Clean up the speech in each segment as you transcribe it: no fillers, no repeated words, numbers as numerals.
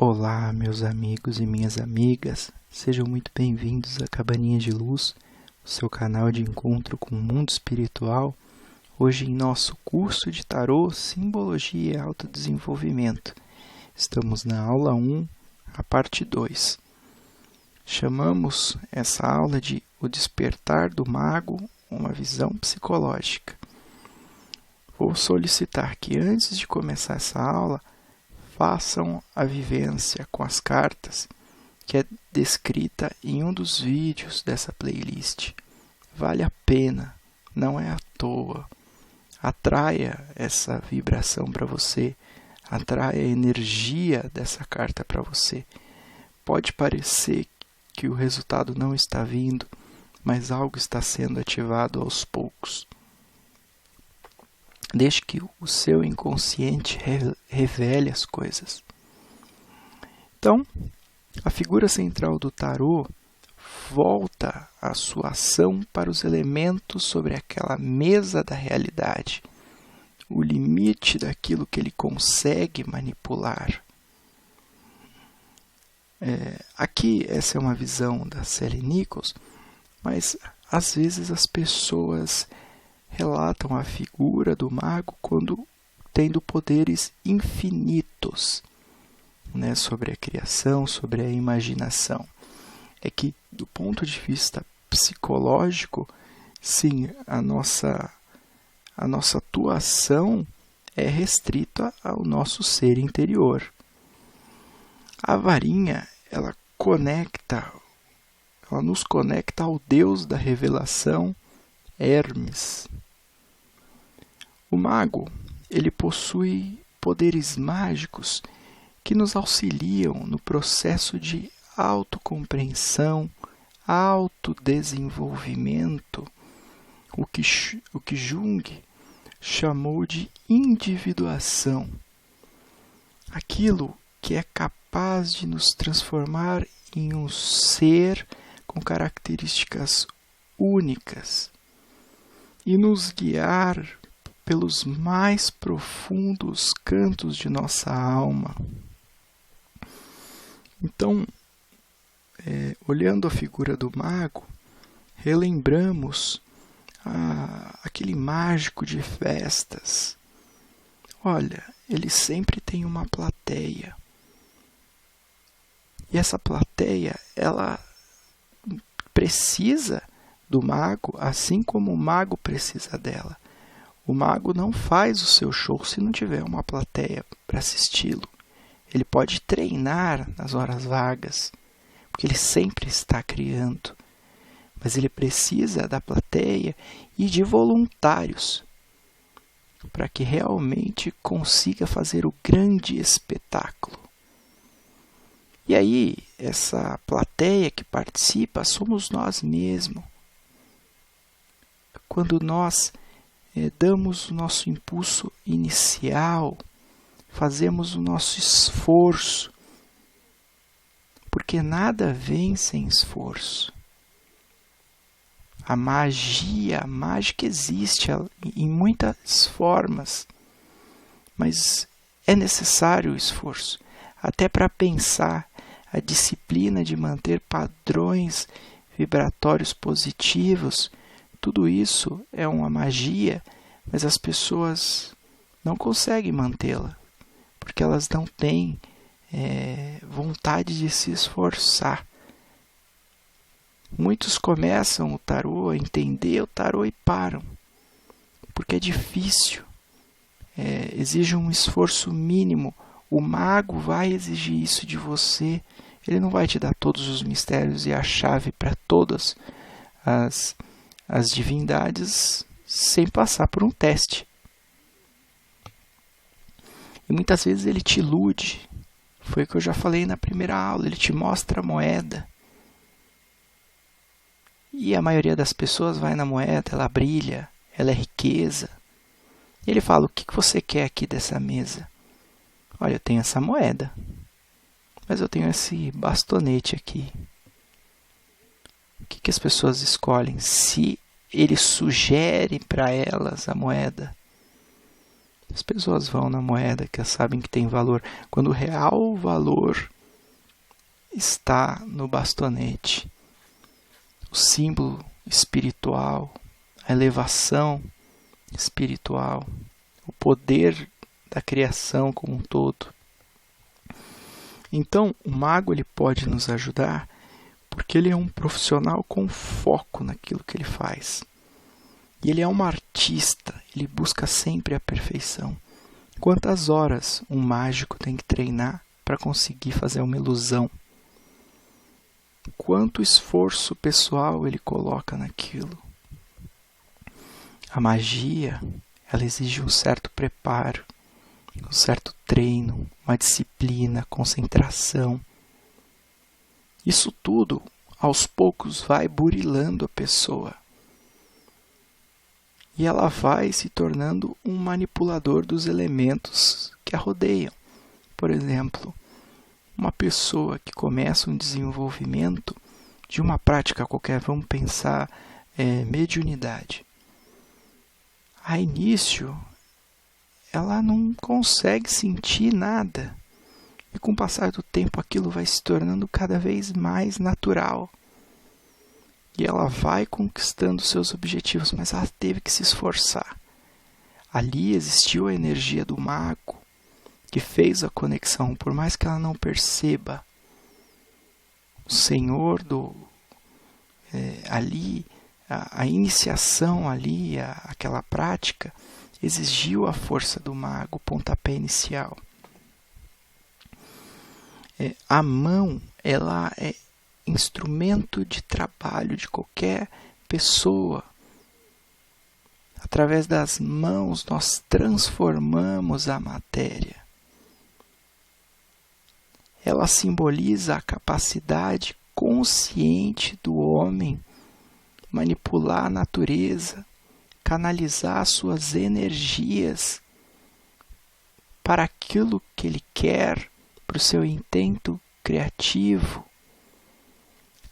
Olá, meus amigos e minhas amigas, sejam muito bem-vindos à Cabaninha de Luz, o seu canal de encontro com o mundo espiritual. Hoje, em nosso curso de Tarô, Simbologia e Autodesenvolvimento, estamos na aula 1, a parte 2. Chamamos essa aula de O Despertar do Mago, uma visão psicológica. Vou solicitar que, antes de começar essa aula, façam a vivência com as cartas, que é descrita em um dos vídeos dessa playlist. Vale a pena, não é à toa. Atraia essa vibração para você, atraia a energia dessa carta para você. Pode parecer que o resultado não está vindo, mas algo está sendo ativado aos poucos. Deixe que o seu inconsciente revele as coisas. Então, a figura central do tarô volta a sua ação para os elementos sobre aquela mesa da realidade, o limite daquilo que ele consegue manipular. Aqui, essa é uma visão da Sally Nichols, mas às vezes as pessoas relatam a figura do mago quando tendo poderes infinitos, sobre a criação, sobre a imaginação. É que, do ponto de vista psicológico, sim, a nossa atuação é restrita ao nosso ser interior. A varinha, ela nos conecta ao Deus da revelação, Hermes. O mago, ele possui poderes mágicos que nos auxiliam no processo de autocompreensão, autodesenvolvimento, o que Jung chamou de individuação. Aquilo que é capaz de nos transformar em um ser com características únicas e nos guiar pelos mais profundos cantos de nossa alma. Então, olhando a figura do mago, relembramos aquele mágico de festas. Olha, ele sempre tem uma plateia. E essa plateia, ela precisa do mago, assim como o mago precisa dela. O mago não faz o seu show se não tiver uma plateia para assisti-lo. Ele pode treinar nas horas vagas, porque ele sempre está criando. Mas ele precisa da plateia e de voluntários para que realmente consiga fazer o grande espetáculo. E aí, essa plateia que participa somos nós mesmos. Quando nós damos o nosso impulso inicial, fazemos o nosso esforço, porque nada vem sem esforço. A mágica existe em muitas formas, mas é necessário o esforço, até para pensar, a disciplina de manter padrões vibratórios positivos. Tudo isso é uma magia, mas as pessoas não conseguem mantê-la, porque elas não têm vontade de se esforçar. Muitos começam o tarô, a entender o tarô e param, porque é difícil, exige um esforço mínimo. O mago vai exigir isso de você, ele não vai te dar todos os mistérios e a chave para todas as divindades sem passar por um teste. E muitas vezes ele te ilude. Foi o que eu já falei na primeira aula. Ele te mostra a moeda. E a maioria das pessoas vai na moeda, ela brilha, ela é riqueza. E ele fala, o que você quer aqui dessa mesa? Olha, eu tenho essa moeda, mas eu tenho esse bastonete aqui. O que as pessoas escolhem? Se ele sugere para elas a moeda, As pessoas vão na moeda que sabem que tem valor, quando o real valor está no bastonete. O símbolo espiritual, a elevação espiritual, o poder da criação como um todo. Então, o mago ele pode nos ajudar porque ele é um profissional com foco naquilo que ele faz. E ele é um artista, ele busca sempre a perfeição. Quantas horas um mágico tem que treinar para conseguir fazer uma ilusão? Quanto esforço pessoal ele coloca naquilo? A magia, ela exige um certo preparo, um certo treino, uma disciplina, concentração. Isso tudo, aos poucos, vai burilando a pessoa. E ela vai se tornando um manipulador dos elementos que a rodeiam. Por exemplo, uma pessoa que começa um desenvolvimento de uma prática qualquer, vamos pensar mediunidade. A início, ela não consegue sentir nada. E com o passar do tempo, aquilo vai se tornando cada vez mais natural. E ela vai conquistando seus objetivos, mas ela teve que se esforçar. Ali existiu a energia do mago, que fez a conexão, por mais que ela não perceba. O Senhor ali, a iniciação ali, aquela prática, exigiu a força do mago, o pontapé inicial. A mão, ela é instrumento de trabalho de qualquer pessoa. Através das mãos, nós transformamos a matéria. Ela simboliza a capacidade consciente do homem manipular a natureza, canalizar suas energias para aquilo que ele quer, para o seu intento criativo.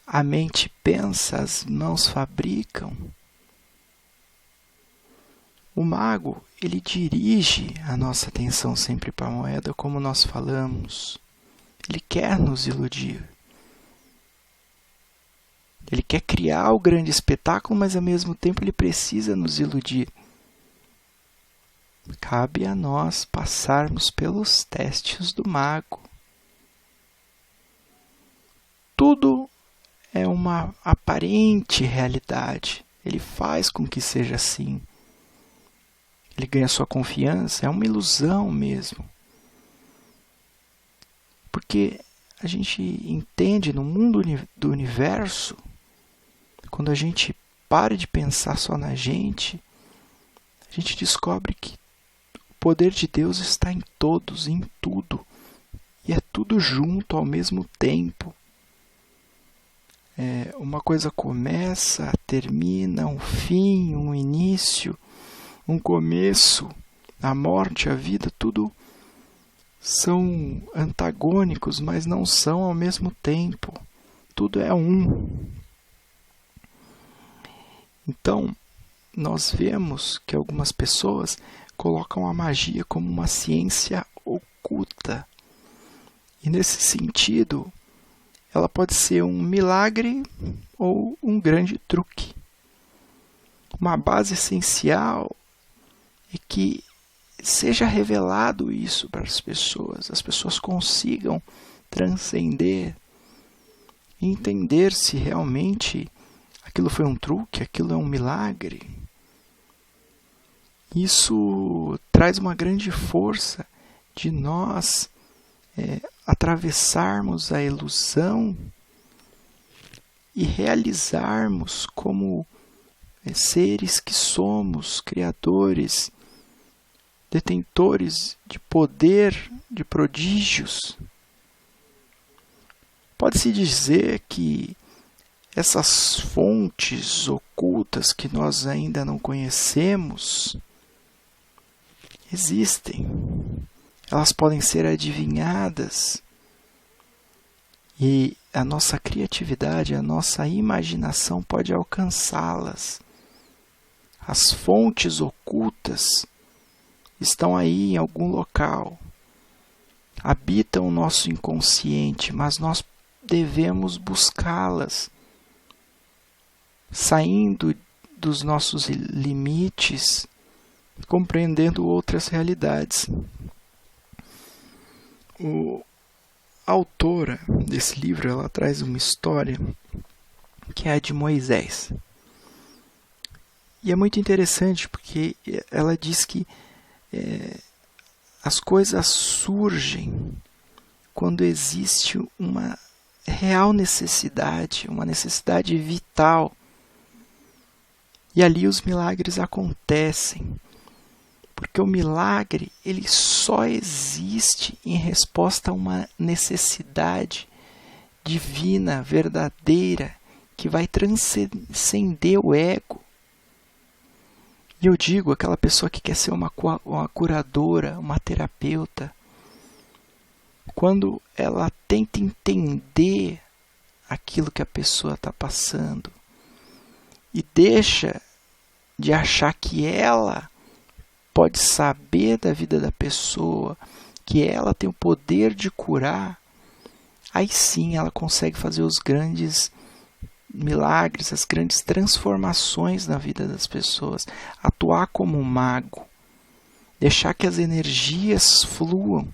A mente pensa, as mãos fabricam. O mago, ele dirige a nossa atenção sempre para a moeda, como nós falamos. Ele quer nos iludir. Ele quer criar o grande espetáculo, mas ao mesmo tempo ele precisa nos iludir. Cabe a nós passarmos pelos testes do mago. Tudo é uma aparente realidade. Ele faz com que seja assim. Ele ganha sua confiança, é uma ilusão mesmo. Porque a gente entende no mundo do universo, quando a gente para de pensar só na gente, a gente descobre que o poder de Deus está em todos, em tudo. E é tudo junto ao mesmo tempo. Uma coisa começa, termina, um fim, um início, um começo, a morte, a vida, tudo são antagônicos, mas não são ao mesmo tempo. Tudo é um. Então, nós vemos que algumas pessoas colocam a magia como uma ciência oculta. E nesse sentido, ela pode ser um milagre ou um grande truque. Uma base essencial é que seja revelado isso para as pessoas consigam transcender e entender se realmente aquilo foi um truque, aquilo é um milagre. Isso traz uma grande força de nós atravessarmos a ilusão e realizarmos como seres que somos, criadores, detentores de poder, de prodígios. Pode-se dizer que essas fontes ocultas que nós ainda não conhecemos existem. Elas podem ser adivinhadas. E a nossa criatividade, a nossa imaginação pode alcançá-las. As fontes ocultas estão aí em algum local, habitam o nosso inconsciente, mas nós devemos buscá-las, saindo dos nossos limites, compreendendo outras realidades. A autora desse livro, ela traz uma história que é a de Moisés. E é muito interessante porque ela diz que as coisas surgem quando existe uma real necessidade, uma necessidade vital. E ali os milagres acontecem. Porque o milagre, ele só existe em resposta a uma necessidade divina, verdadeira, que vai transcender o ego. E eu digo, aquela pessoa que quer ser uma curadora, uma terapeuta, quando ela tenta entender aquilo que a pessoa está passando e deixa de achar que ela pode saber da vida da pessoa, que ela tem o poder de curar, aí sim ela consegue fazer os grandes milagres, as grandes transformações na vida das pessoas, atuar como um mago, deixar que as energias fluam.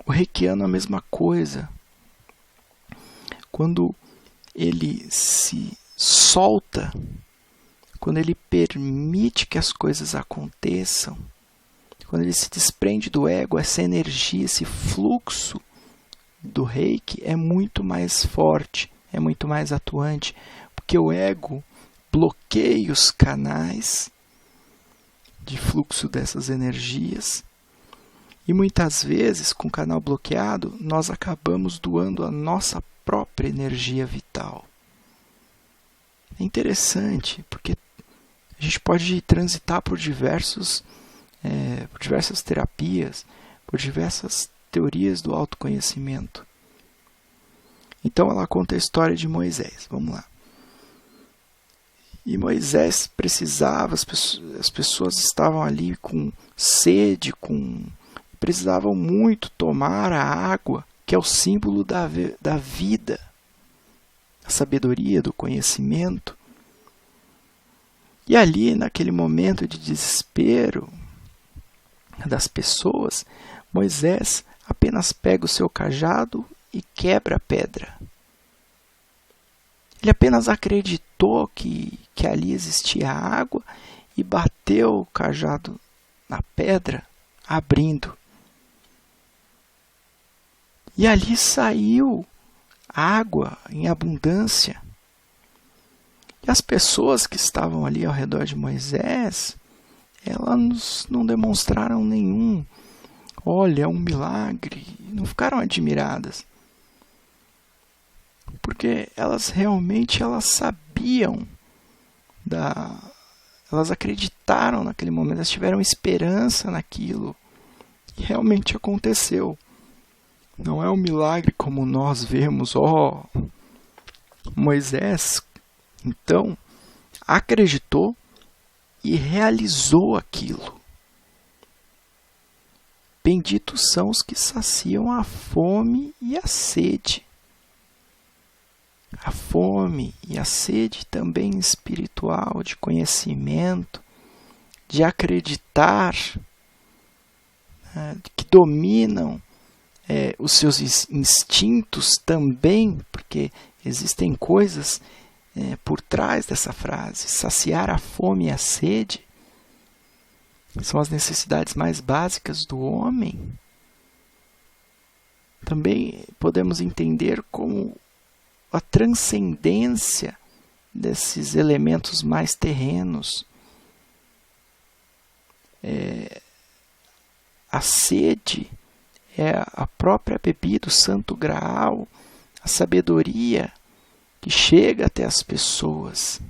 O reikiano é a mesma coisa. Quando ele se solta, quando ele permite que as coisas aconteçam, quando ele se desprende do ego, essa energia, esse fluxo do reiki é muito mais forte, é muito mais atuante, porque o ego bloqueia os canais de fluxo dessas energias e muitas vezes, com o canal bloqueado, nós acabamos doando a nossa própria energia vital. É interessante, porque a gente pode transitar por diversas terapias, por diversas teorias do autoconhecimento. Então ela conta a história de Moisés. Vamos lá. E Moisés precisava, as pessoas estavam ali com sede, precisavam muito tomar a água, que é o símbolo da vida, a sabedoria, do conhecimento. E ali, naquele momento de desespero das pessoas, Moisés apenas pega o seu cajado e quebra a pedra. Ele apenas acreditou que ali existia água e bateu o cajado na pedra, abrindo. E ali saiu água em abundância. E as pessoas que estavam ali ao redor de Moisés, elas não demonstraram nenhum, olha, é um milagre, não ficaram admiradas. Porque elas realmente sabiam, elas acreditaram naquele momento, elas tiveram esperança naquilo. E realmente aconteceu. Não é um milagre como nós vemos, Moisés, então, acreditou e realizou aquilo. Benditos são os que saciam a fome e a sede. A fome e a sede também espiritual, de conhecimento, de acreditar, que dominam os seus instintos também, porque existem coisas por trás dessa frase. Saciar a fome e a sede são as necessidades mais básicas do homem. Também podemos entender como a transcendência desses elementos mais terrenos. A sede é a própria bebida, o santo graal, a sabedoria que chega até as pessoas.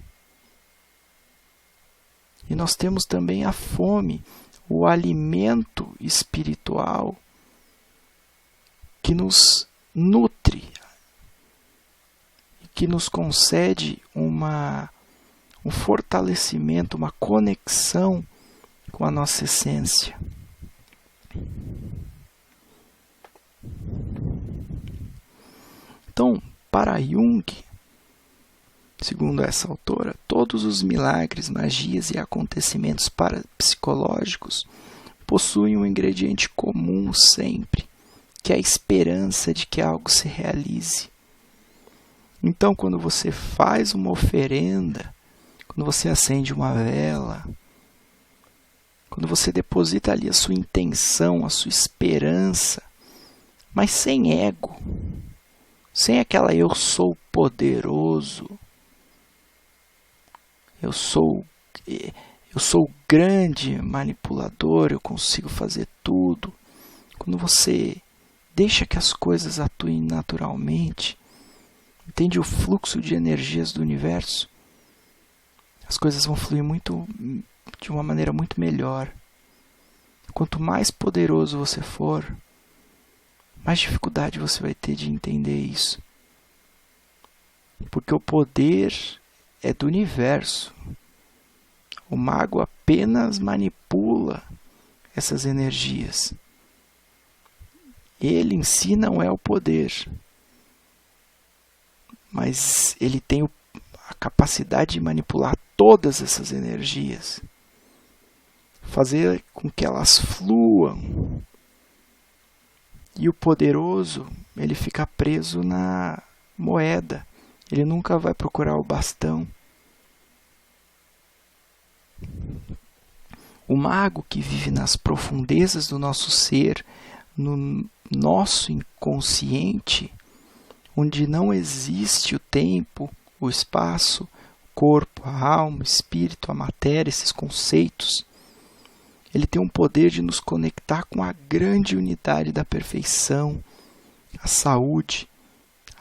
E nós temos também a fome, o alimento espiritual que nos nutre, que nos concede um fortalecimento, uma conexão com a nossa essência. Então, para Jung, segundo essa autora, todos os milagres, magias e acontecimentos parapsicológicos possuem um ingrediente comum sempre, que é a esperança de que algo se realize. Então, quando você faz uma oferenda, quando você acende uma vela, quando você deposita ali a sua intenção, a sua esperança, mas sem ego, sem aquela eu sou poderoso, eu sou grande manipulador, eu consigo fazer tudo. Quando você deixa que as coisas atuem naturalmente, entende o fluxo de energias do universo, as coisas vão fluir de uma maneira muito melhor. Quanto mais poderoso você for, mais dificuldade você vai ter de entender isso. Porque o poder é do universo. O mago apenas manipula essas energias. Ele em si não é o poder, mas ele tem a capacidade de manipular todas essas energias, fazer com que elas fluam. E o poderoso, ele fica preso na moeda. Ele nunca vai procurar o bastão. O mago que vive nas profundezas do nosso ser, no nosso inconsciente, onde não existe o tempo, o espaço, o corpo, a alma, o espírito, a matéria, esses conceitos, ele tem um poder de nos conectar com a grande unidade da perfeição, a saúde,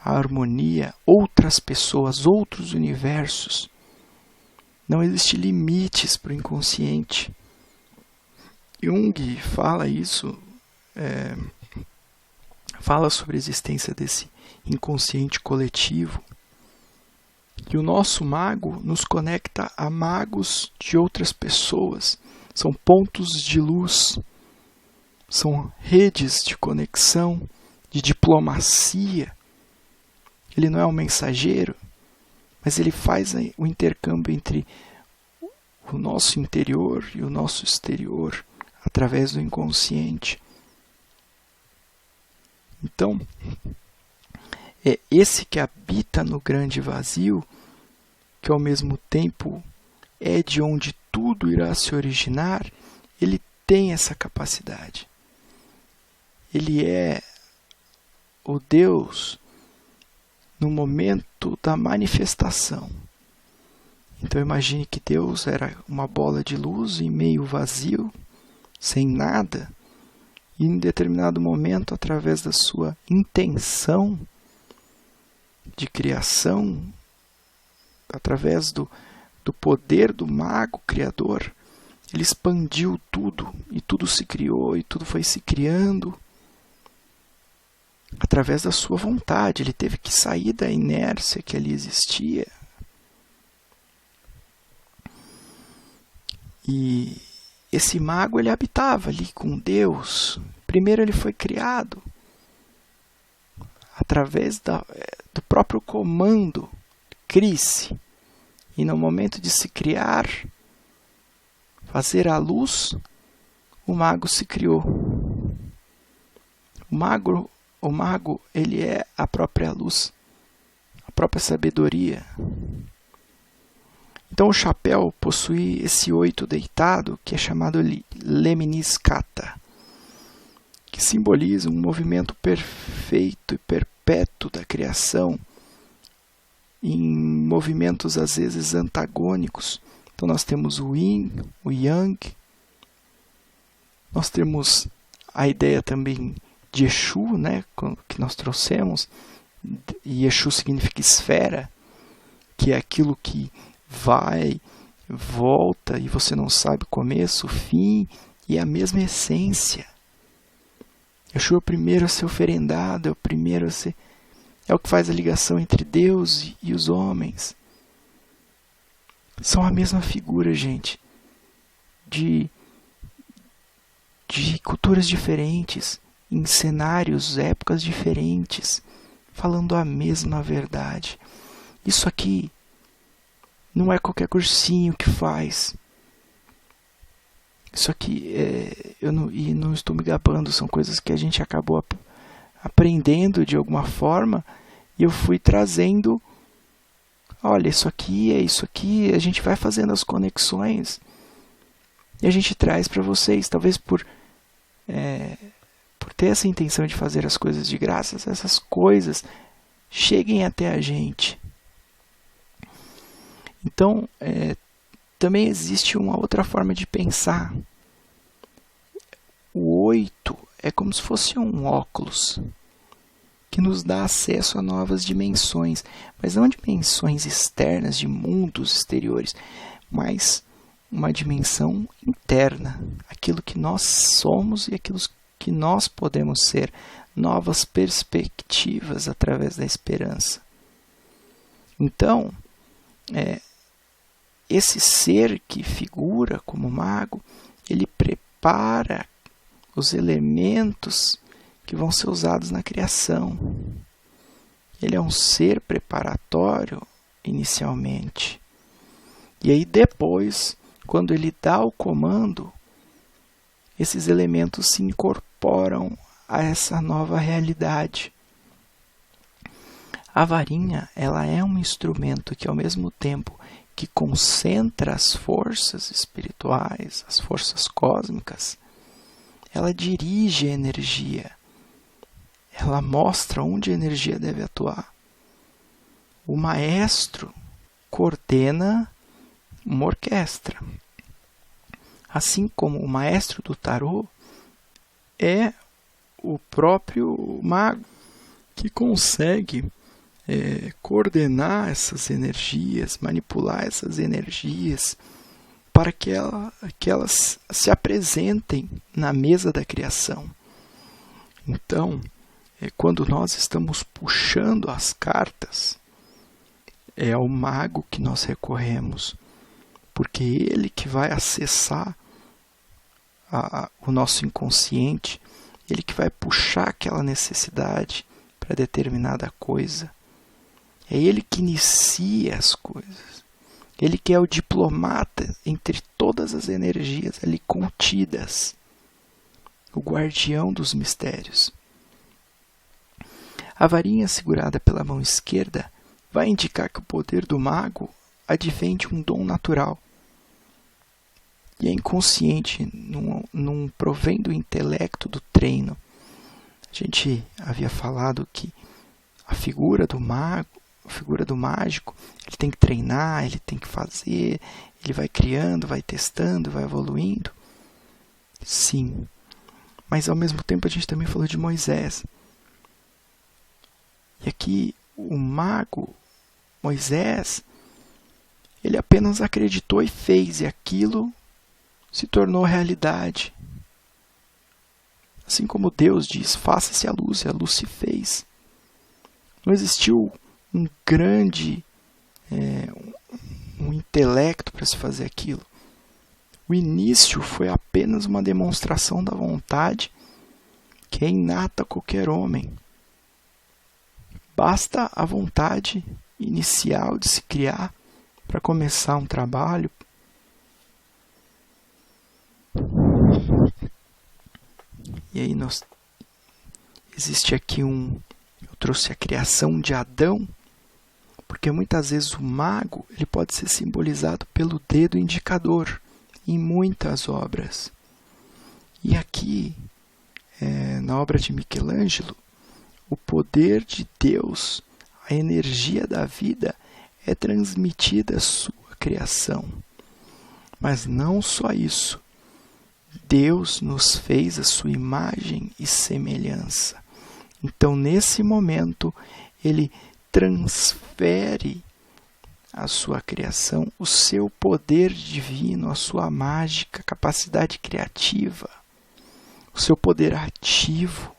a harmonia, outras pessoas, outros universos. Não existe limites para o inconsciente. Jung fala isso, fala sobre a existência desse inconsciente coletivo. E o nosso mago nos conecta a magos de outras pessoas. São pontos de luz, são redes de conexão, de diplomacia. Ele não é um mensageiro, mas ele faz o intercâmbio entre o nosso interior e o nosso exterior, através do inconsciente. Então, é esse que habita no grande vazio, que ao mesmo tempo é de onde tudo irá se originar, ele tem essa capacidade. Ele é o Deus no momento da manifestação. Então imagine que Deus era uma bola de luz em meio vazio, sem nada, e em determinado momento, através da sua intenção de criação, através do poder do mago criador, ele expandiu tudo, e tudo se criou, e tudo foi se criando através da sua vontade. Ele teve que sair da inércia que ali existia. E esse mago, ele habitava ali com Deus. Primeiro ele foi criado através do próprio comando, crie-se. E no momento de se criar, fazer a luz, o mago se criou. O mago, ele é a própria luz, a própria sabedoria. Então o chapéu possui esse 8 deitado, que é chamado Lemniscata, que simboliza um movimento perfeito e perpétuo da criação, em movimentos às vezes antagônicos. Então nós temos o Yin, o Yang, nós temos a ideia também de Exu, né, que nós trouxemos, e Exu significa esfera, que é aquilo que vai, volta, e você não sabe o começo, o fim, e é a mesma essência. Exu é o primeiro a ser oferendado, é o primeiro a ser... É o que faz a ligação entre Deus e os homens. São a mesma figura, gente, de de culturas diferentes, em cenários, épocas diferentes, falando a mesma verdade. Isso aqui não é qualquer cursinho que faz. Isso aqui, eu não estou me gabando, são coisas que a gente acabou aprendendo de alguma forma, e eu fui trazendo, olha, isso aqui, a gente vai fazendo as conexões, e a gente traz para vocês, talvez por ter essa intenção de fazer as coisas de graça, essas coisas cheguem até a gente. Então, também existe uma outra forma de pensar. O 8 é como se fosse um óculos que nos dá acesso a novas dimensões, mas não dimensões externas, de mundos exteriores, mas uma dimensão interna, aquilo que nós somos e aquilo que nós podemos ser, novas perspectivas através da esperança. Então, esse ser que figura como mago, ele prepara os elementos que vão ser usados na criação. Ele é um ser preparatório inicialmente. E aí depois, quando ele dá o comando, esses elementos se incorporam a essa nova realidade. A varinha, ela é um instrumento que, ao mesmo tempo que concentra as forças espirituais, as forças cósmicas, ela dirige a energia. Ela mostra onde a energia deve atuar. O maestro coordena uma orquestra. Assim como o maestro do tarô é o próprio mago que consegue coordenar essas energias, manipular essas energias para que elas se apresentem na mesa da criação. Então, quando nós estamos puxando as cartas, é ao mago que nós recorremos, porque ele que vai acessar o nosso inconsciente, ele que vai puxar aquela necessidade para determinada coisa. É ele que inicia as coisas. Ele que é o diplomata entre todas as energias ali contidas, o guardião dos mistérios. A varinha segurada pela mão esquerda vai indicar que o poder do mago advém de um dom natural. E é inconsciente, não provém do intelecto do treino. A gente havia falado que a figura do mago, a figura do mágico, ele tem que treinar, ele tem que fazer, ele vai criando, vai testando, vai evoluindo. Sim, mas ao mesmo tempo a gente também falou de Moisés. E aqui o mago, Moisés, ele apenas acreditou e fez, e aquilo se tornou realidade. Assim como Deus diz, faça-se a luz, e a luz se fez. Não existiu um grande um intelecto para se fazer aquilo. O início foi apenas uma demonstração da vontade que é inata a qualquer homem. Basta a vontade inicial de se criar para começar um trabalho. E aí existe aqui eu trouxe a criação de Adão, porque muitas vezes o mago ele pode ser simbolizado pelo dedo indicador em muitas obras. E aqui, na obra de Michelangelo, o poder de Deus, a energia da vida é transmitida à sua criação. Mas não só isso. Deus nos fez a sua imagem e semelhança. Então, nesse momento, ele transfere à sua criação o seu poder divino, a sua mágica capacidade criativa, o seu poder ativo.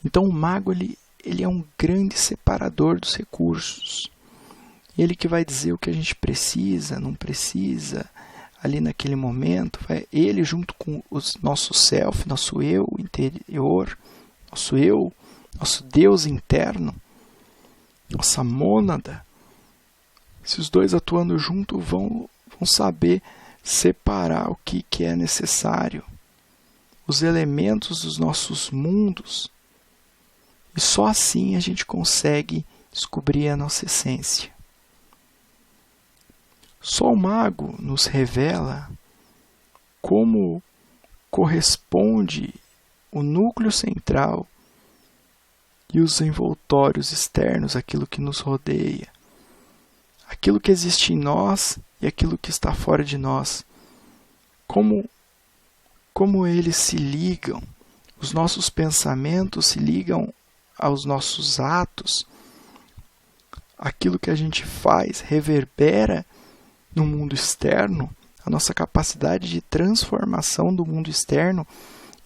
Então, o mago ele é um grande separador dos recursos. Ele que vai dizer o que a gente precisa, não precisa, ali naquele momento, ele junto com o nosso self, nosso eu interior, nosso Deus interno, nossa mônada, se os dois atuando junto vão saber separar o que é necessário, os elementos dos nossos mundos, e só assim a gente consegue descobrir a nossa essência. Só o mago nos revela como corresponde o núcleo central e os envoltórios externos, aquilo que nos rodeia, aquilo que existe em nós e aquilo que está fora de nós, como eles se ligam, os nossos pensamentos se ligam aos nossos atos, aquilo que a gente faz reverbera no mundo externo, a nossa capacidade de transformação do mundo externo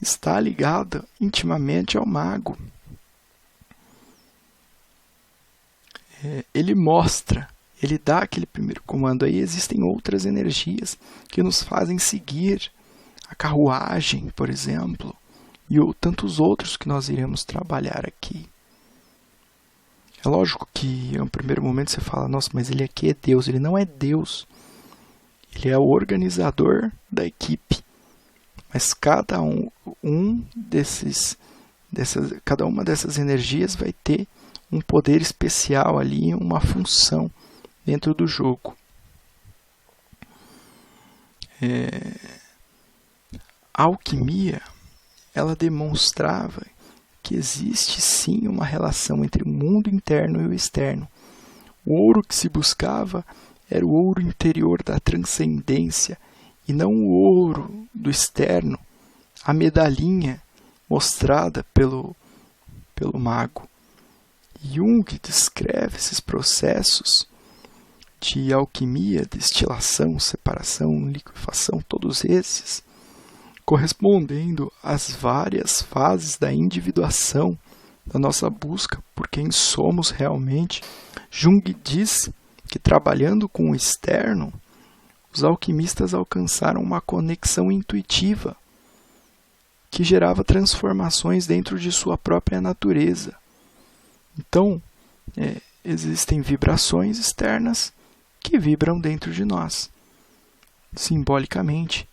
está ligada intimamente ao mago. Ele mostra, ele dá aquele primeiro comando. Aí existem outras energias que nos fazem seguir a carruagem, por exemplo, e tantos outros que nós iremos trabalhar aqui. É lógico que, no primeiro momento, você fala, nossa, mas ele aqui é Deus. Ele não é Deus. Ele é o organizador da equipe. Mas cada cada uma dessas energias vai ter um poder especial ali, uma função dentro do jogo. A alquimia, ela demonstrava que existe sim uma relação entre o mundo interno e o externo. O ouro que se buscava era o ouro interior da transcendência e não o ouro do externo, a medalhinha mostrada pelo mago. Jung descreve esses processos de alquimia, destilação, separação, liquefação, todos esses, correspondendo às várias fases da individuação, da nossa busca por quem somos realmente. Jung diz que, trabalhando com o externo, os alquimistas alcançaram uma conexão intuitiva que gerava transformações dentro de sua própria natureza. Então, existem vibrações externas que vibram dentro de nós, simbolicamente.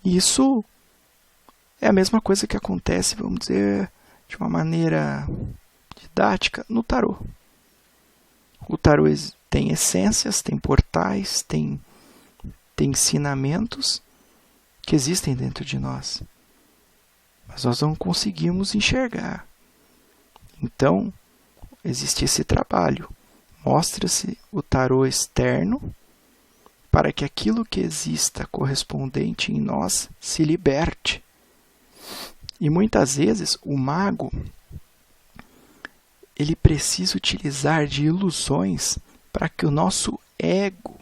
E isso é a mesma coisa que acontece, vamos dizer, de uma maneira didática, no tarô. O tarô tem essências, tem portais, tem ensinamentos que existem dentro de nós. Mas nós não conseguimos enxergar. Então, existe esse trabalho. Mostra-se o tarô externo para que aquilo que exista correspondente em nós se liberte. E muitas vezes o mago ele precisa utilizar de ilusões para que o nosso ego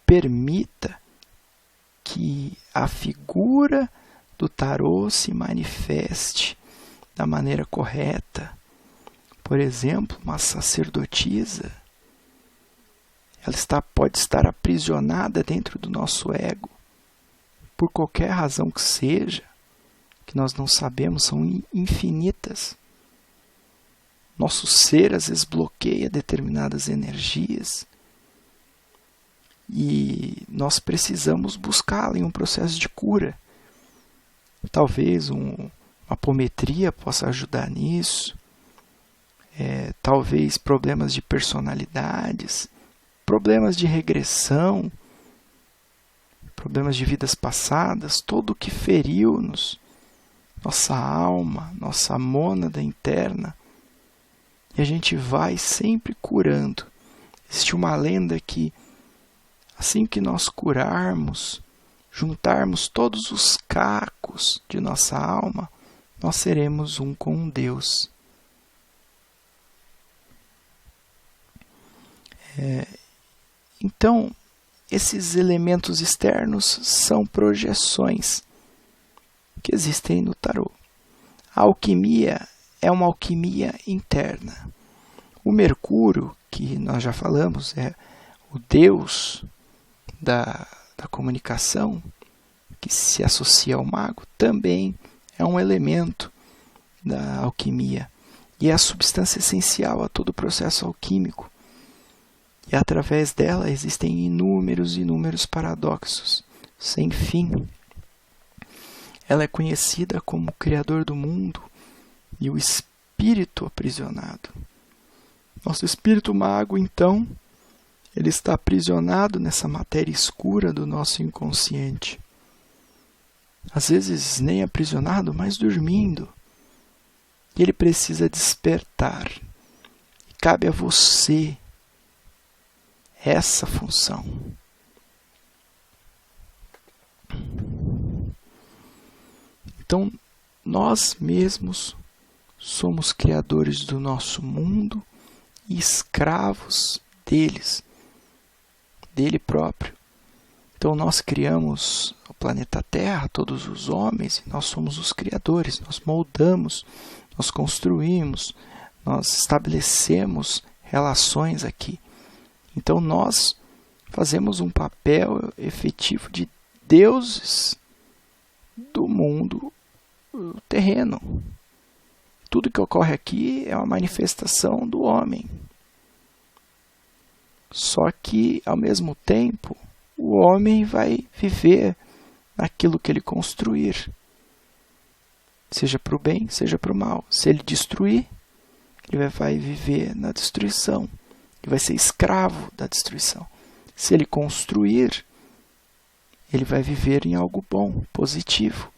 permita que a figura do tarô se manifeste da maneira correta. Por exemplo, uma sacerdotisa, ela pode estar aprisionada dentro do nosso ego, por qualquer razão que seja, que nós não sabemos, são infinitas. Nosso ser às vezes bloqueia determinadas energias e nós precisamos buscá-la em um processo de cura. Talvez uma apometria possa ajudar nisso, talvez problemas de personalidades, problemas de regressão, problemas de vidas passadas, tudo que feriu-nos, nossa alma, nossa mônada interna, e a gente vai sempre curando. Existe uma lenda que, assim que nós curarmos, juntarmos todos os cacos de nossa alma, nós seremos um com Deus. Então, esses elementos externos são projeções que existem no tarô. A alquimia é uma alquimia interna. O Mercúrio, que nós já falamos, é o deus da comunicação, que se associa ao mago, também é um elemento da alquimia. E é a substância essencial a todo o processo alquímico. E através dela existem inúmeros paradoxos, sem fim. Ela é conhecida como o Criador do mundo e o espírito aprisionado. Nosso espírito mago, então, ele está aprisionado nessa matéria escura do nosso inconsciente. Às vezes nem aprisionado, mas dormindo. E ele precisa despertar. E cabe a você essa função. Então, nós mesmos somos criadores do nosso mundo e escravos dele próprio. Então nós criamos o planeta Terra, todos os homens, e nós somos os criadores, nós moldamos, nós construímos, nós estabelecemos relações aqui. Então nós fazemos um papel efetivo de deuses do mundo terreno. Tudo que ocorre aqui é uma manifestação do homem. Só que, ao mesmo tempo, o homem vai viver naquilo que ele construir. Seja para o bem, seja para o mal. Se ele destruir, ele vai viver na destruição. Ele vai ser escravo da destruição. Se ele construir, ele vai viver em algo bom, positivo.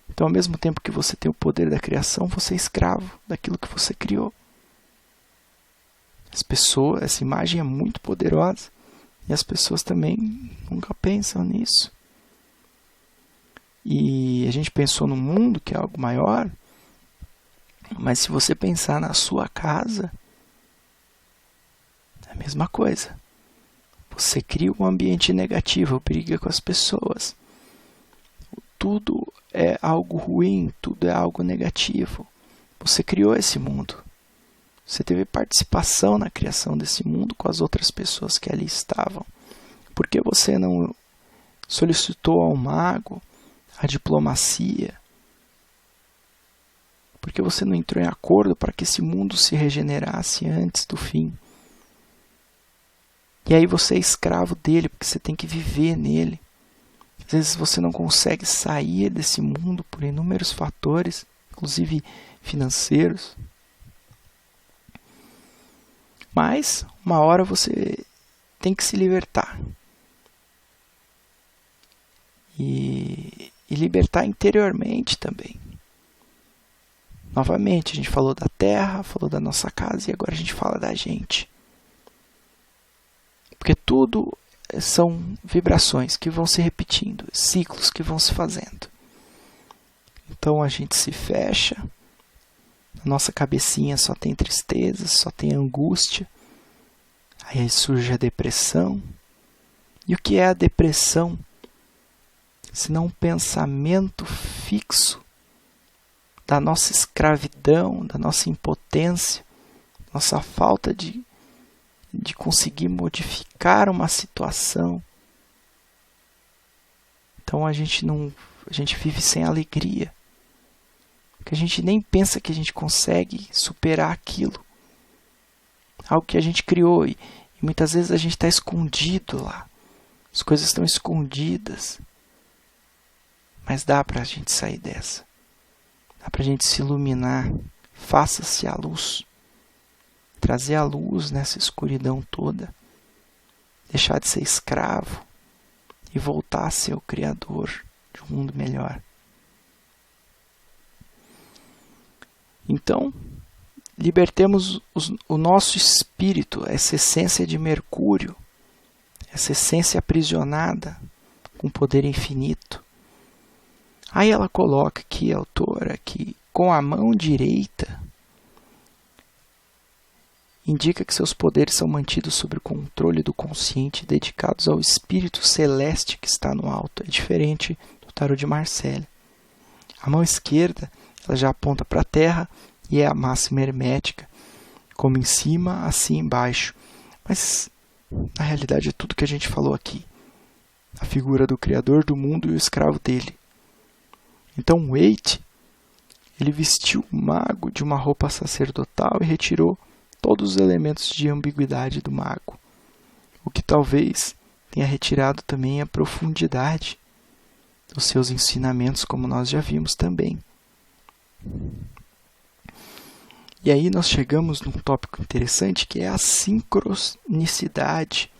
Então, ao mesmo tempo que você tem o poder da criação, você é escravo daquilo que você criou. As pessoas, essa imagem é muito poderosa e as pessoas também nunca pensam nisso. E a gente pensou no mundo, que é algo maior, mas se você pensar na sua casa, é a mesma coisa. Você cria um ambiente negativo, briga com as pessoas. Tudo é algo ruim, tudo é algo negativo. Você criou esse mundo. Você teve participação na criação desse mundo com as outras pessoas que ali estavam. Por que você não solicitou ao mago a diplomacia? Por que você não entrou em acordo para que esse mundo se regenerasse antes do fim? E aí você é escravo dele, porque você tem que viver nele. Às vezes você não consegue sair desse mundo por inúmeros fatores, inclusive financeiros. Mas, uma hora você tem que se libertar. E libertar interiormente também. Novamente, a gente falou da terra, falou da nossa casa e agora a gente fala da gente. Porque tudo são vibrações que vão se repetindo, ciclos que vão se fazendo. Então a gente se fecha. A nossa cabecinha só tem tristeza, só tem angústia. Aí surge a depressão. E o que é a depressão? Se não um pensamento fixo da nossa escravidão, da nossa impotência, nossa falta de conseguir modificar uma situação. Então a gente vive sem alegria. Porque a gente nem pensa que a gente consegue superar aquilo. Algo que a gente criou e muitas vezes a gente está escondido lá. As coisas estão escondidas. Mas dá para a gente sair dessa. Dá para a gente se iluminar. Faça-se a luz. Trazer a luz nessa escuridão toda. Deixar de ser escravo. E voltar a ser o criador de um mundo melhor. Então, libertemos o nosso espírito, essa essência de Mercúrio, essa essência aprisionada com poder infinito. Aí ela coloca aqui, a autora, que com a mão direita indica que seus poderes são mantidos sob o controle do consciente, dedicados ao espírito celeste que está no alto. É diferente do tarô de Marcelle. A mão esquerda ela já aponta para a Terra e é a máxima hermética, como em cima, assim embaixo. Mas, na realidade, é tudo que a gente falou aqui. a figura do Criador do mundo e o escravo dele. Então Waite, ele vestiu o mago de uma roupa sacerdotal e retirou todos os elementos de ambiguidade do mago, o que talvez tenha retirado também a profundidade dos seus ensinamentos, como nós já vimos também. E aí nós chegamos num tópico interessante, que é a sincronicidade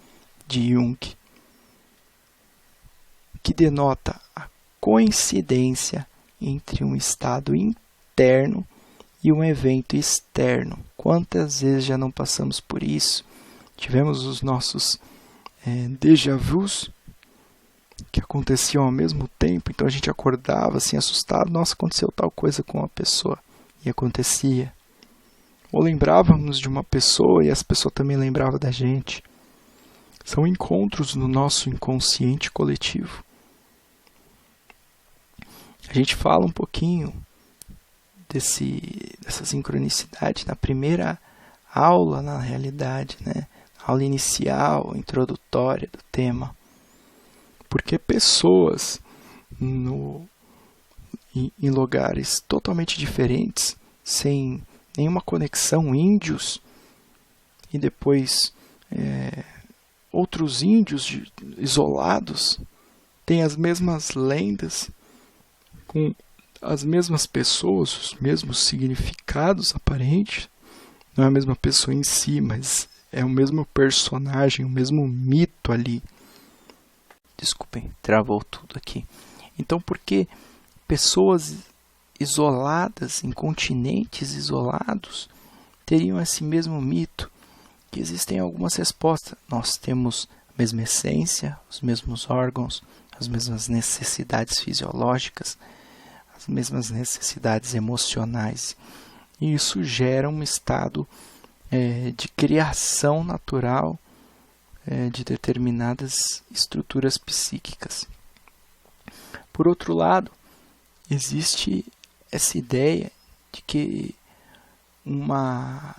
de Jung, que denota a coincidência entre um estado interno e um evento externo. Quantas vezes já não passamos por isso? Tivemos os nossos déjà vus, que aconteciam ao mesmo tempo, então a gente acordava assim assustado, nossa, aconteceu tal coisa com uma pessoa, e acontecia. Ou lembrávamos de uma pessoa e essa pessoa também lembrava da gente. São encontros no nosso inconsciente coletivo. A gente fala um pouquinho dessa sincronicidade na primeira aula, na realidade, né? Aula inicial, introdutória do tema. Porque pessoas em lugares totalmente diferentes, sem nenhuma conexão, índios, e depois outros índios isolados, têm as mesmas lendas, com as mesmas pessoas, os mesmos significados aparentes. Não é a mesma pessoa em si, mas é o mesmo personagem, o mesmo mito ali. Desculpem, travou tudo aqui. Então, por que pessoas isoladas, em continentes isolados, teriam esse mesmo mito? Que existem algumas respostas. Nós temos a mesma essência, os mesmos órgãos, as mesmas necessidades fisiológicas, as mesmas necessidades emocionais. E isso gera um estado de criação natural de determinadas estruturas psíquicas. Por outro lado, existe essa ideia de que uma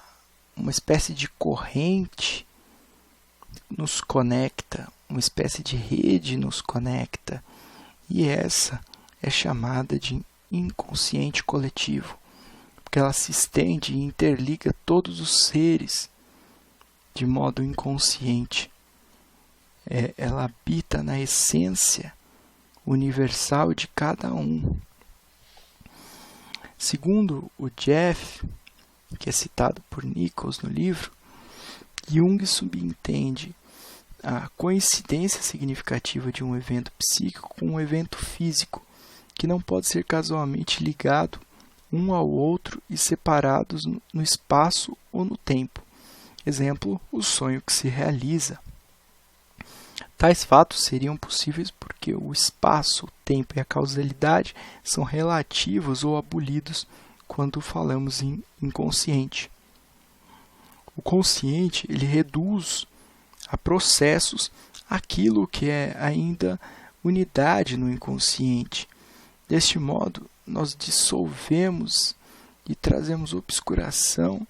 espécie de corrente nos conecta, uma espécie de rede nos conecta, e essa é chamada de inconsciente coletivo, porque ela se estende e interliga todos os seres de modo inconsciente. Ela habita na essência universal de cada um. Segundo o Jeff, que é citado por Nichols no livro, Jung subentende a coincidência significativa de um evento psíquico com um evento físico, que não pode ser casualmente ligado um ao outro e separados no espaço ou no tempo. Exemplo, o sonho que se realiza. Tais fatos seriam possíveis porque o espaço, o tempo e a causalidade são relativos ou abolidos quando falamos em inconsciente. O consciente, ele reduz a processos aquilo que é ainda unidade no inconsciente. Deste modo, nós dissolvemos e trazemos obscuração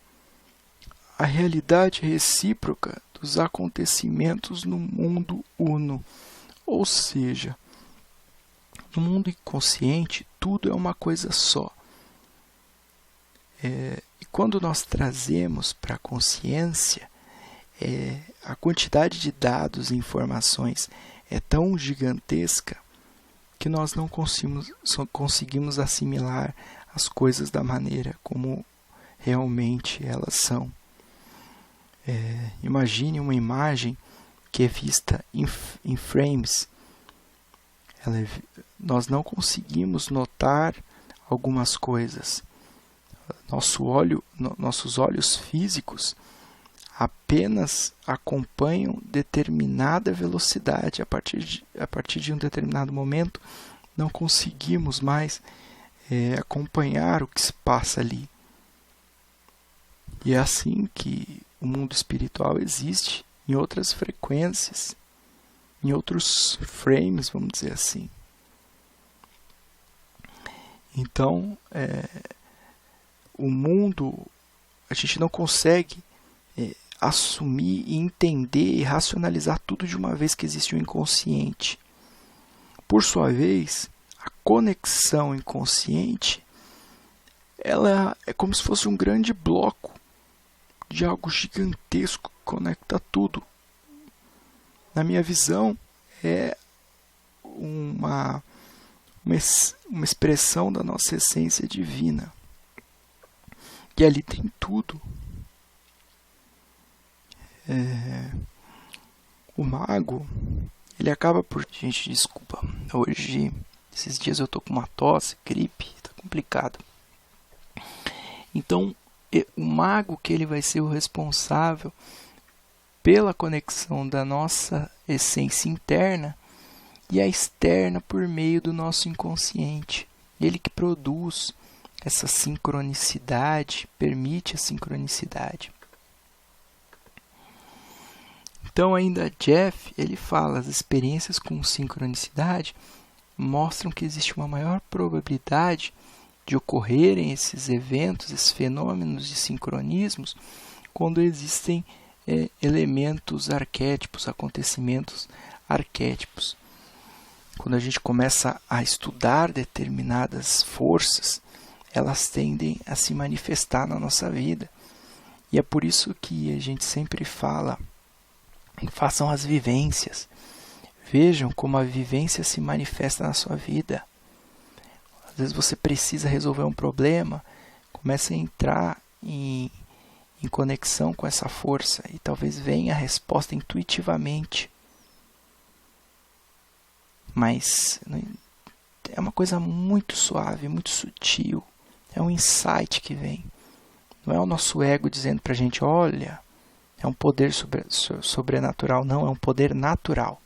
à realidade recíproca dos acontecimentos no mundo uno. Ou seja, no mundo inconsciente, tudo é uma coisa só. E quando nós trazemos para a consciência, a quantidade de dados e informações é tão gigantesca que nós não conseguimos assimilar as coisas da maneira como realmente elas são. Imagine uma imagem que é vista em frames. Nós não conseguimos notar algumas coisas. Nossos olhos físicos apenas acompanham determinada velocidade. A partir de um determinado momento, não conseguimos mais acompanhar o que se passa ali. E é assim que o mundo espiritual existe em outras frequências, em outros frames, vamos dizer assim. Então, o mundo, a gente não consegue assumir e entender e racionalizar tudo de uma vez que existe um inconsciente. Por sua vez, a conexão inconsciente, ela é como se fosse um grande bloco de algo gigantesco que conecta tudo. Na minha visão, é uma expressão da nossa essência divina. E ali tem tudo. O mago, ele acaba por... Gente, desculpa. Hoje, esses dias eu tô com uma tosse, gripe, tá complicado. Então, o mago que ele vai ser o responsável pela conexão da nossa essência interna e a externa por meio do nosso inconsciente. Ele que produz essa sincronicidade, permite a sincronicidade. Então ainda Jeff, ele fala, as experiências com sincronicidade mostram que existe uma maior probabilidade de ocorrerem esses eventos, esses fenômenos de sincronismos, quando existem elementos arquétipos, acontecimentos arquétipos. Quando a gente começa a estudar determinadas forças, elas tendem a se manifestar na nossa vida. E é por isso que a gente sempre fala, façam as vivências. Vejam como a vivência se manifesta na sua vida. Às vezes você precisa resolver um problema, comece a entrar em conexão com essa força e talvez venha a resposta intuitivamente. Mas é uma coisa muito suave, muito sutil. É um insight que vem. Não é o nosso ego dizendo pra gente, olha, é um poder sobrenatural. Não, é um poder natural.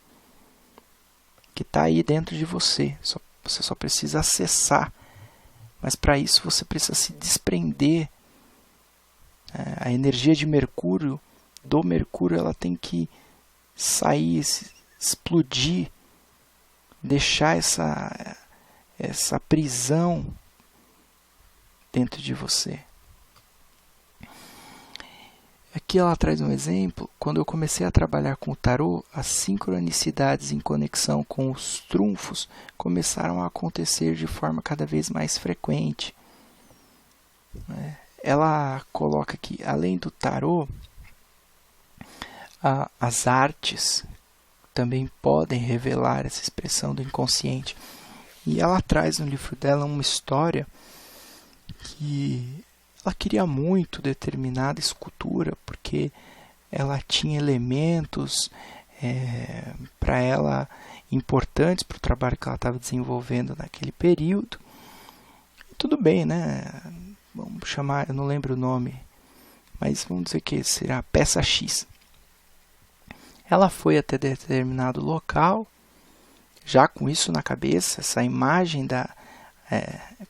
Que está aí dentro de você. Você só precisa acessar. Mas para isso você precisa se desprender. A energia de Mercúrio, do Mercúrio, ela tem que sair, explodir, deixar essa prisão dentro de você. Aqui ela traz um exemplo. Quando eu comecei a trabalhar com o tarô, as sincronicidades em conexão com os trunfos começaram a acontecer de forma cada vez mais frequente. Ela coloca que, além do tarô, as artes também podem revelar essa expressão do inconsciente. E ela traz no livro dela uma história que ela queria muito determinada escultura, porque ela tinha elementos para ela importantes para o trabalho que ela estava desenvolvendo naquele período. E tudo bem, né? Vamos chamar, eu não lembro o nome, mas vamos dizer que será a peça X. Ela foi até determinado local, já com isso na cabeça, essa imagem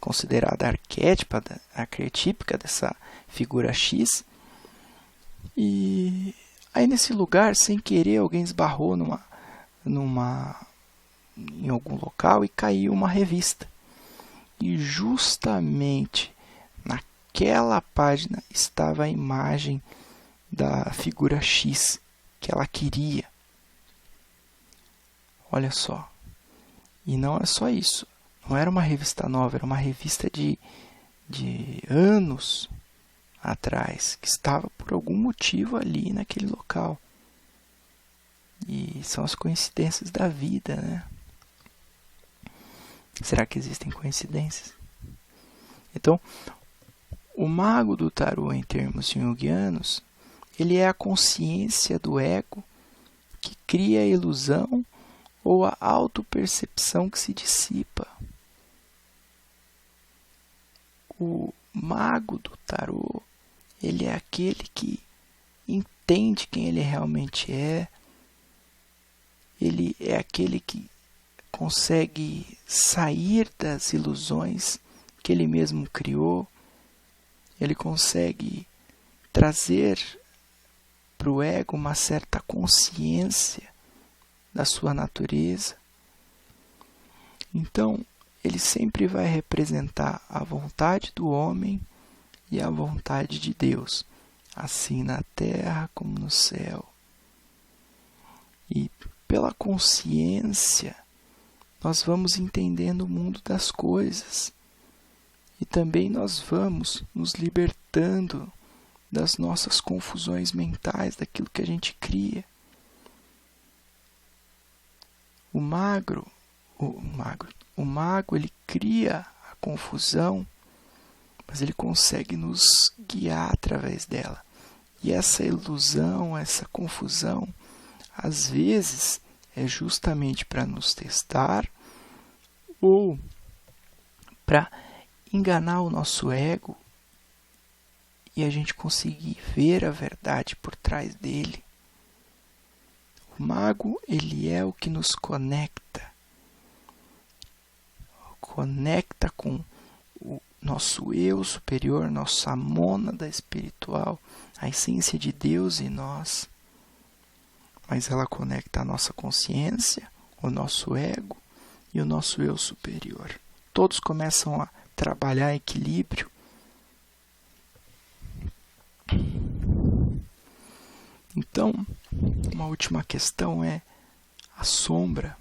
considerada arquetípica dessa figura X. E aí nesse lugar, sem querer, alguém esbarrou em algum local e caiu uma revista. E justamente naquela página estava a imagem da figura X que ela queria. Olha só. E não é só isso. Não era uma revista nova, era uma revista de anos atrás, que estava por algum motivo ali naquele local. E são as coincidências da vida, né? Será que existem coincidências? Então, o mago do tarô, em termos junguianos, ele é a consciência do ego que cria a ilusão ou a autopercepção que se dissipa. O mago do tarô, ele é aquele que entende quem ele realmente é. Ele é aquele que consegue sair das ilusões que ele mesmo criou. Ele consegue trazer para o ego uma certa consciência da sua natureza. Então, ele sempre vai representar a vontade do homem e a vontade de Deus, assim na terra como no céu. E pela consciência, nós vamos entendendo o mundo das coisas. E também nós vamos nos libertando das nossas confusões mentais, daquilo que a gente cria. O mago, ele cria a confusão, mas ele consegue nos guiar através dela. E essa ilusão, essa confusão, às vezes é justamente para nos testar ou para enganar o nosso ego e a gente conseguir ver a verdade por trás dele. O mago, ele é o que nos conecta com o nosso eu superior, nossa mônada espiritual, a essência de Deus em nós. Mas ela conecta a nossa consciência, o nosso ego e o nosso eu superior. Todos começam a trabalhar em equilíbrio. Então, uma última questão é a sombra.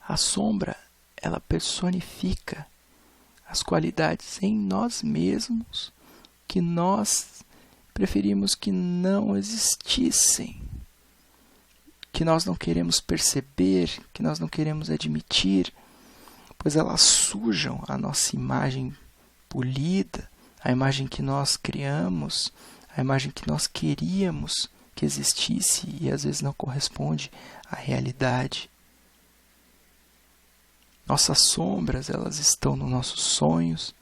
A sombra, ela personifica as qualidades em nós mesmos que nós preferimos que não existissem, que nós não queremos perceber, que nós não queremos admitir, pois elas sujam a nossa imagem polida, a imagem que nós criamos, a imagem que nós queríamos que existisse e às vezes não corresponde à realidade. Nossas sombras, elas estão nos nossos sonhos,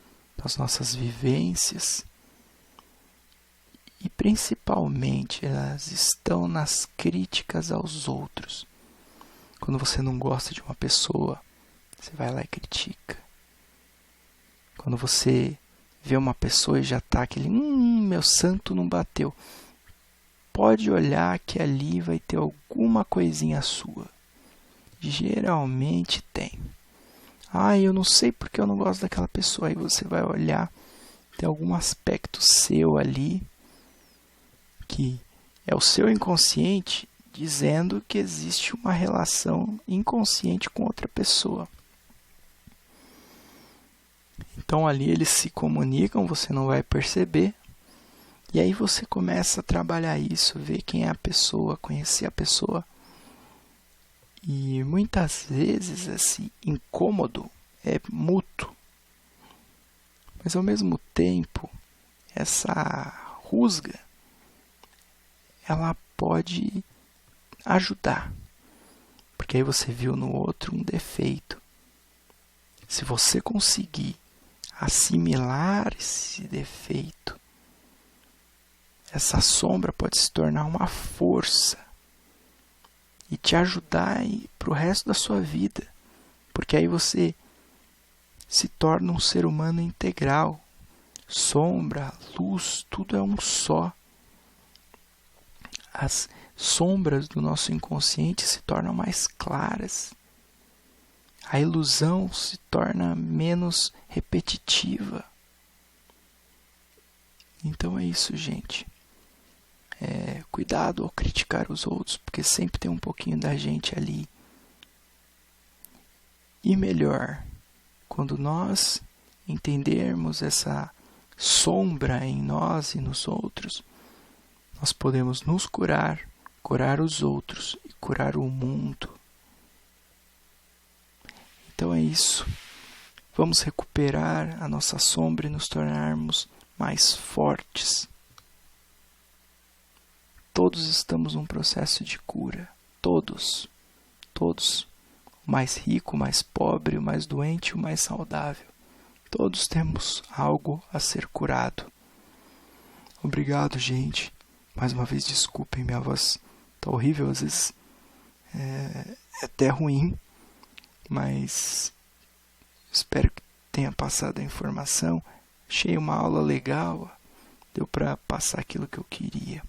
nas nossas vivências e principalmente elas estão nas críticas aos outros. Quando você não gosta de uma pessoa, você vai lá e critica. Quando você vê uma pessoa e já está aquele, meu santo não bateu. Pode olhar que ali vai ter alguma coisinha sua. Geralmente tem. Eu não sei porque eu não gosto daquela pessoa. Aí você vai olhar, tem algum aspecto seu ali, que é o seu inconsciente dizendo que existe uma relação inconsciente com outra pessoa. Então ali eles se comunicam, você não vai perceber. E aí você começa a trabalhar isso, ver quem é a pessoa, conhecer a pessoa. E muitas vezes esse incômodo é mútuo. Mas ao mesmo tempo, essa rusga, ela pode ajudar. Porque aí você viu no outro um defeito. Se você conseguir assimilar esse defeito, essa sombra pode se tornar uma força e te ajudar para o resto da sua vida. Porque aí você se torna um ser humano integral. Sombra, luz, tudo é um só. As sombras do nosso inconsciente se tornam mais claras. A ilusão se torna menos repetitiva. Então é isso, gente. Cuidado ao criticar os outros, porque sempre tem um pouquinho da gente ali. E melhor, quando nós entendermos essa sombra em nós e nos outros, nós podemos nos curar, curar os outros e curar o mundo. Então é isso. Vamos recuperar a nossa sombra e nos tornarmos mais fortes. Todos estamos num processo de cura. Todos. O mais rico, o mais pobre, o mais doente, o mais saudável. Todos temos algo a ser curado. Obrigado, gente. Mais uma vez, desculpem, minha voz tá horrível, às vezes é até ruim, mas espero que tenha passado a informação. Achei uma aula legal, deu para passar aquilo que eu queria.